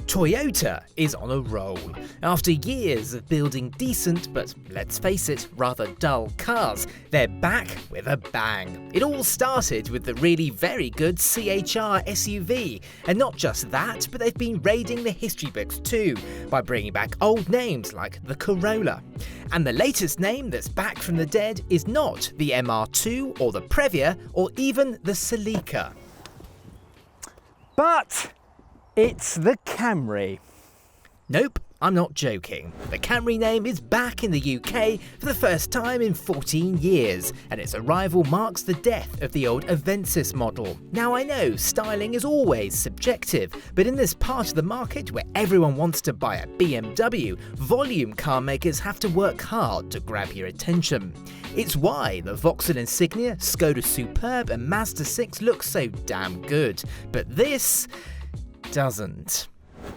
Toyota is on a roll. After years of building decent, but let's face it, rather dull cars, they're back with a bang. It all started with the really very good CHR SUV. And not just that, but they've been raiding the history books too, by bringing back old names like the Corolla. And the latest name that's back from the dead is not the MR2 or the Previa or even the Celica. But it's the Camry. Nope, I'm not joking. The Camry name is back in the UK for the first time in 14 years, and its arrival marks the death of the old Avensis model. Now I know styling is always subjective, but in this part of the market where everyone wants to buy a BMW, volume car makers have to work hard to grab your attention. It's why the Vauxhall Insignia, Skoda Superb and Mazda6 look so damn good, but this doesn't.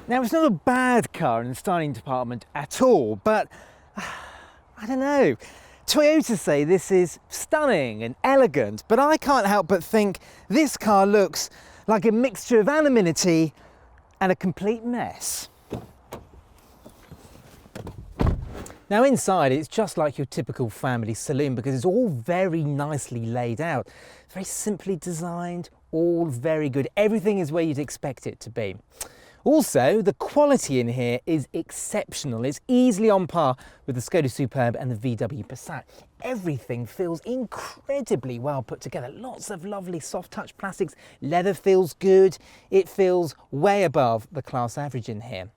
Now, it's not a bad car in the styling department at all, but I don't know. Toyota say this is stunning and elegant, but I can't help but think this car looks like a mixture of anonymity and a complete mess. Now inside, it's just like your typical family saloon because it's all very nicely laid out. It's very simply designed, all very good. Everything is where you'd expect it to be. Also, the quality in here is exceptional. It's easily on par with the Skoda Superb and the VW Passat. Everything feels incredibly well put together. Lots of lovely soft touch plastics. Leather feels good. It feels way above the class average in here.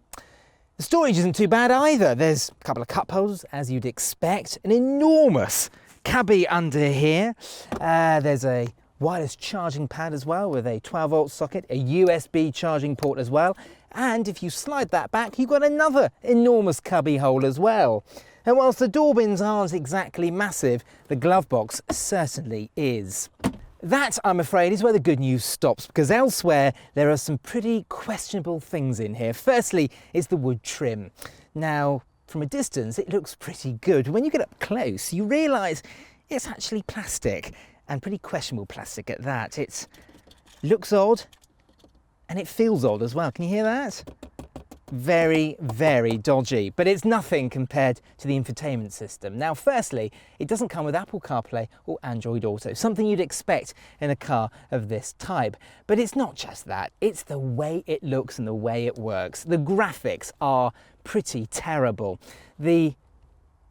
The storage isn't too bad either. There's a couple of cup holders, as you'd expect. An enormous cabbie under here. There's a wireless charging pad as well with a 12-volt socket, a USB charging port as well. And if you slide that back, you've got another enormous cubby hole as well. And whilst the door bins aren't exactly massive, the glove box certainly is. That, I'm afraid, is where the good news stops, because elsewhere there are some pretty questionable things in here. Firstly, is the wood trim. Now, from a distance, it looks pretty good. When you get up close, you realise it's actually plastic, and pretty questionable plastic at that. It looks odd, and it feels odd as well. Can you hear that? Very, very dodgy, but it's nothing compared to the infotainment system. Now, firstly, it doesn't come with Apple CarPlay or Android Auto, something you'd expect in a car of this type. But it's not just that, it's the way it looks and the way it works. The graphics are pretty terrible. The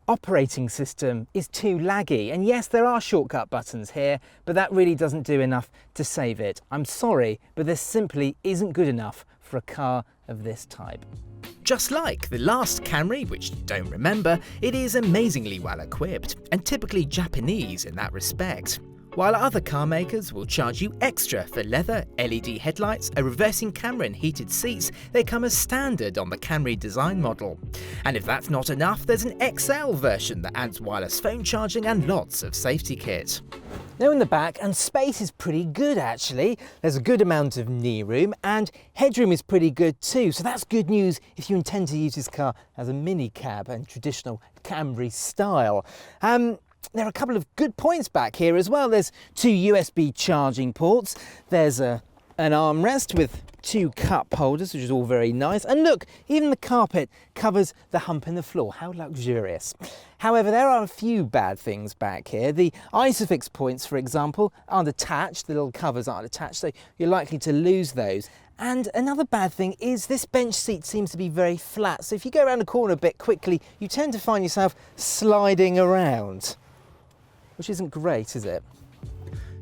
operating system is too laggy, and yes, there are shortcut buttons here, but that really doesn't do enough to save it. I'm sorry, but this simply isn't good enough for a car of this type. Just like the last Camry, which you don't remember, it is amazingly well equipped, and typically Japanese in that respect. While other car makers will charge you extra for leather, LED headlights, a reversing camera and heated seats, they come as standard on the Camry design model. And if that's not enough, there's an XL version that adds wireless phone charging and lots of safety kit. Now in the back, and space is pretty good actually. There's a good amount of knee room, and headroom is pretty good too, so that's good news if you intend to use this car as a mini cab and traditional Camry style. There are a couple of good points back here as well. There's two USB charging ports. There's an armrest with two cup holders, which is all very nice. And look, even the carpet covers the hump in the floor. How luxurious. However, there are a few bad things back here. The Isofix points, for example, aren't attached. The little covers aren't attached, so you're likely to lose those. And another bad thing is this bench seat seems to be very flat. So if you go around the corner a bit quickly, you tend to find yourself sliding around, which isn't great, is it?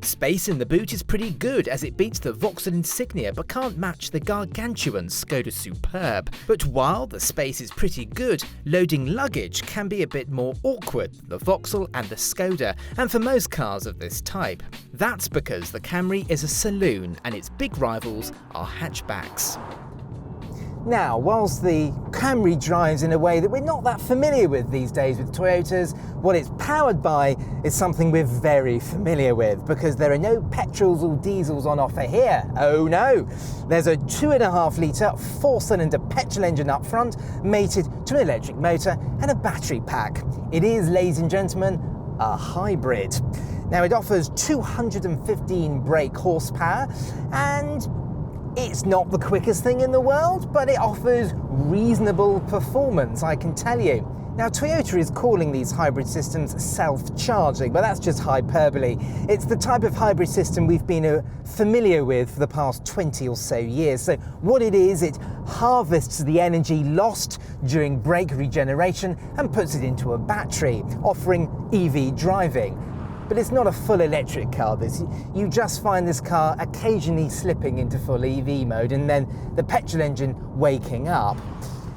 Space in the boot is pretty good as it beats the Vauxhall Insignia but can't match the gargantuan Skoda Superb. But while the space is pretty good, loading luggage can be a bit more awkward than the Vauxhall and the Skoda, and for most cars of this type. That's because the Camry is a saloon and its big rivals are hatchbacks. Now, whilst the Camry drives in a way that we're not that familiar with these days with Toyotas, what it's powered by is something we're very familiar with, because there are no petrols or diesels on offer here. Oh no! There's a 2.5 litre 4-cylinder petrol engine up front, mated to an electric motor and a battery pack. It is, ladies and gentlemen, a hybrid. Now, it offers 215 brake horsepower and It's not the quickest thing in the world, but it offers reasonable performance, I can tell you. Now, Toyota is calling these hybrid systems self-charging, but that's just hyperbole. It's the type of hybrid system we've been familiar with for the past 20 or so years. So what it is, it harvests the energy lost during brake regeneration and puts it into a battery, offering EV driving. But it's not a full electric car, this. You just find this car occasionally slipping into full EV mode and then the petrol engine waking up.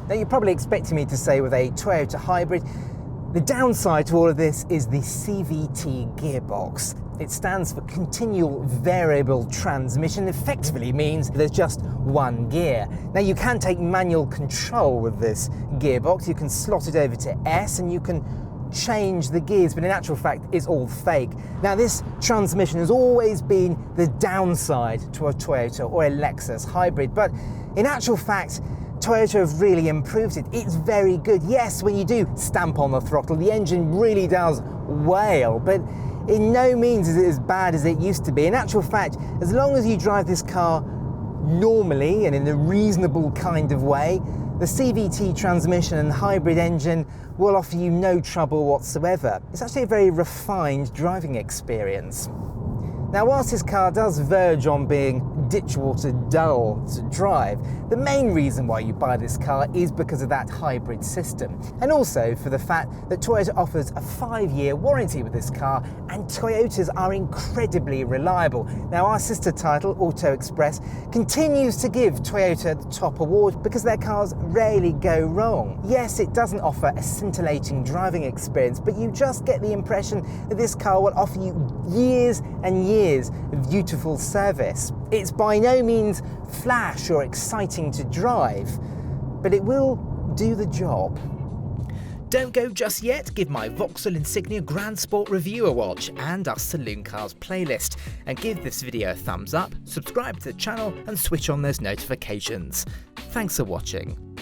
Now, you're probably expecting me to say with a Toyota hybrid, the downside to all of this is the CVT gearbox. It stands for continual variable transmission, effectively means there's just one gear. Now, you can take manual control with this gearbox. You can slot it over to S and you can change the gears, but in actual fact it's all fake. Now, this transmission has always been the downside to a Toyota or a Lexus hybrid, but in actual fact Toyota have really improved it. It's very good. Yes, when you do stamp on the throttle, the engine really does wail, but in no means is it as bad as it used to be. In actual fact, as long as you drive this car normally and in a reasonable kind of way, the CVT transmission and hybrid engine will offer you no trouble whatsoever. It's actually a very refined driving experience. Now, whilst this car does verge on being ditchwater dull to drive, the main reason why you buy this car is because of that hybrid system, and also for the fact that Toyota offers a 5-year warranty with this car, and Toyotas are incredibly reliable. Now, our sister title, Auto Express, continues to give Toyota the top award because their cars rarely go wrong. Yes, it doesn't offer a scintillating driving experience, but you just get the impression that this car will offer you years and years of beautiful service. It's by no means flash or exciting to drive, but it will do the job. Don't go just yet, give my Vauxhall Insignia Grand Sport review a watch and our Saloon Cars playlist, and give this video a thumbs up, subscribe to the channel and switch on those notifications. Thanks for watching.